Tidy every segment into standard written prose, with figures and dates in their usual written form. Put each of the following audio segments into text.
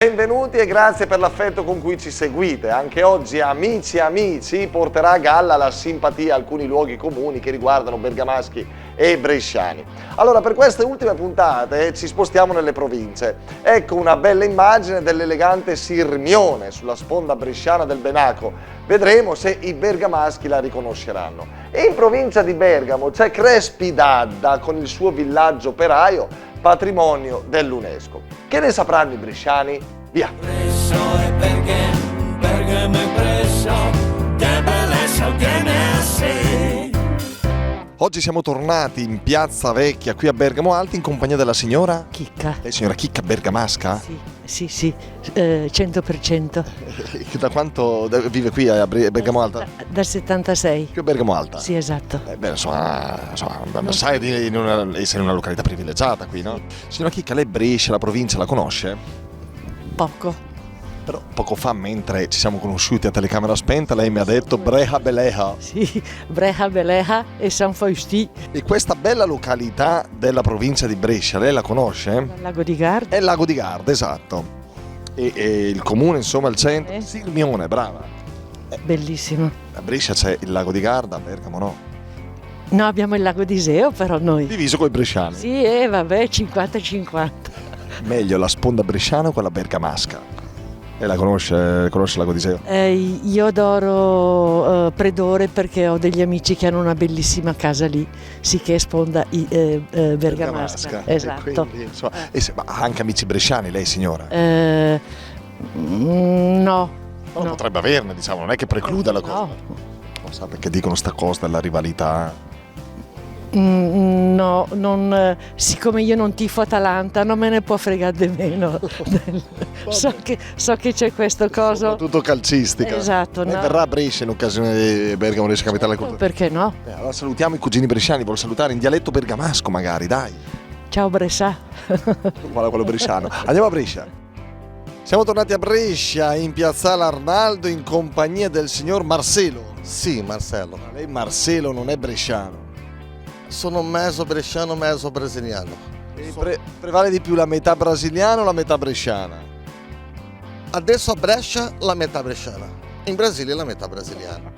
Benvenuti e grazie per l'affetto con cui ci seguite. Anche oggi Amici porterà a galla la simpatia a alcuni luoghi comuni che riguardano bergamaschi e bresciani. Allora, per queste ultime puntate ci spostiamo nelle province. Ecco una bella immagine dell'elegante Sirmione sulla sponda bresciana del Benaco. Vedremo se i bergamaschi la riconosceranno. E in provincia di Bergamo c'è Crespi d'Adda con il suo villaggio operaio, patrimonio dell'UNESCO. Che ne sapranno i bresciani? Via! Presso e perché Bergamo è presso, che bellezza che ne sei. Oggi siamo tornati in Piazza Vecchia qui a Bergamo Alti in compagnia della signora Chicca. Lei signora Chicca bergamasca? Sì, 100%. Da quanto vive qui a Bergamo Alta? Dal 76. Qui a Bergamo Alta? Sì, esatto. Beh, insomma sai di essere in una località privilegiata qui, no? Signora Chicca, lei Brescia, la provincia, la conosce? Poco. Però poco fa, mentre ci siamo conosciuti a telecamera spenta, lei mi ha detto Breha Beleha. Sì, Breha Beleha e San Faustì. E questa bella località della provincia di Brescia, lei la conosce? Al Lago di Garda. È il Lago di Garda, esatto. E il comune, insomma, il centro. Sirmione, brava. Bellissimo. A Brescia c'è il Lago di Garda, a Bergamo no. No, abbiamo il Lago di Iseo però noi. Diviso con i bresciani. Sì, vabbè, 50-50. Meglio la sponda bresciana o quella bergamasca? E la conosce il Lago di Iseo? Io adoro Predore perché ho degli amici che hanno una bellissima casa lì, sì che è sponda bergamasca. Esatto. Quindi, insomma, ma ha anche amici bresciani lei, signora? No. No, potrebbe averne, diciamo, non è che precluda la cosa. No. Non sa perché dicono sta cosa della rivalità. No, siccome io non tifo Atalanta non me ne può fregare di meno. so che c'è questo coso. Soprattutto calcistica. Esatto. Lei No. verrà a Brescia in occasione di Bergamo Brescia Capitale della Cultura. Perché no? Allora salutiamo i cugini bresciani, vuol salutare in dialetto bergamasco magari, dai. Ciao Brescia. Quello bresciano. Andiamo a Brescia. Siamo tornati a Brescia in Piazzale Arnaldo in compagnia del signor Marcelo. Sì, Marcello. Ma lei Marcelo non è bresciano. Sono mezzo bresciano, mezzo brasiliano. E prevale di più la metà brasiliana o la metà bresciana? Adesso a Brescia la metà bresciana. In Brasile la metà brasiliana.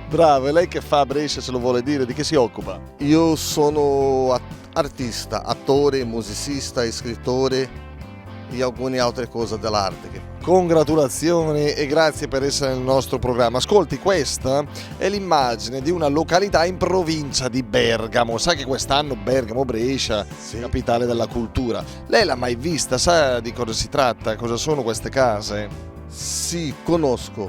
Bravo, e lei che fa a Brescia se lo vuole dire? Di che si occupa? Io sono artista, attore, musicista, scrittore e alcune altre cose dell'arte. Congratulazioni e grazie per essere nel nostro programma. Ascolti, questa è l'immagine di una località in provincia di Bergamo. Sa che quest'anno Bergamo Brescia, Sì. capitale della cultura. Lei l'ha mai vista? Sa di cosa si tratta? Cosa sono queste case? Sì, conosco.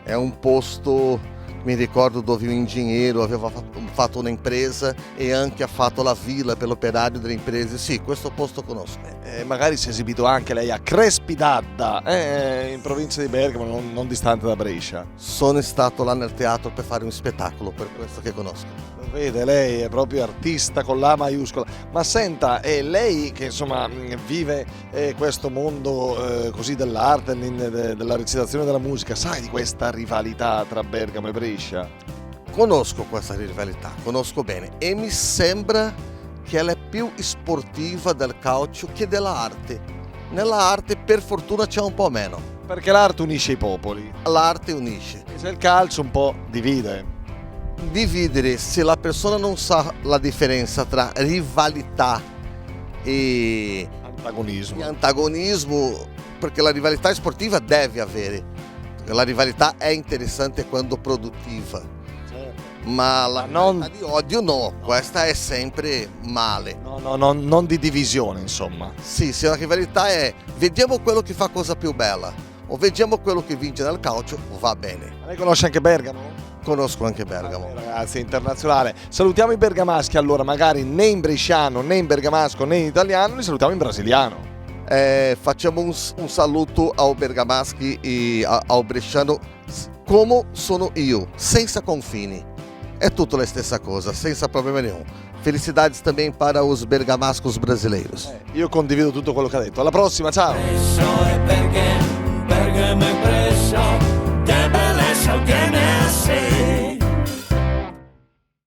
È un posto, mi ricordo dove un ingegnere aveva fatto un'impresa e anche ha fatto la villa per l'operario delle imprese. Sì, questo posto conosco. Magari si è esibito anche lei a Crespi d'Adda, in provincia di Bergamo, non distante da Brescia. Sono stato là nel teatro per fare un spettacolo, per questo che conosco. Lo vede, lei è proprio artista con la maiuscola. Ma senta, è lei che insomma vive questo mondo così dell'arte, della recitazione della musica, sai di questa rivalità tra Bergamo e Brescia? Conosco questa rivalità, conosco bene e mi sembra che ela è più sportiva del calcio che dell'arte. Nella arte per fortuna c'è un po' meno. Perché l'arte unisce i popoli. L'arte unisce. Se il calcio un po' divide. Dividere, se la persona non sa la differenza tra rivalità e antagonismo, perché la rivalità sportiva deve avere. La rivalità è interessante quando produttiva. Ma la rivalità di odio no, questa è sempre male. No, non di divisione, insomma. Sì, se la rivalità è vediamo quello che fa cosa più bella o vediamo quello che vince nel calcio, va bene. Lei conosce anche Bergamo? Conosco anche Bergamo. Ragazzi, internazionale. Salutiamo i bergamaschi allora, magari né in bresciano, né in bergamasco, né in italiano, li salutiamo in brasiliano. Facciamo un saluto ao bergamaschi e ao bresciano come sono io, senza confini. È tutto la stessa cosa, senza problema nenhum. Felicidades também para os bergamascos brasileiros. Io condivido tutto quello che ha detto. Alla prossima, ciao! Presso e perché Bergamo è presso, che bellezza che ne sei.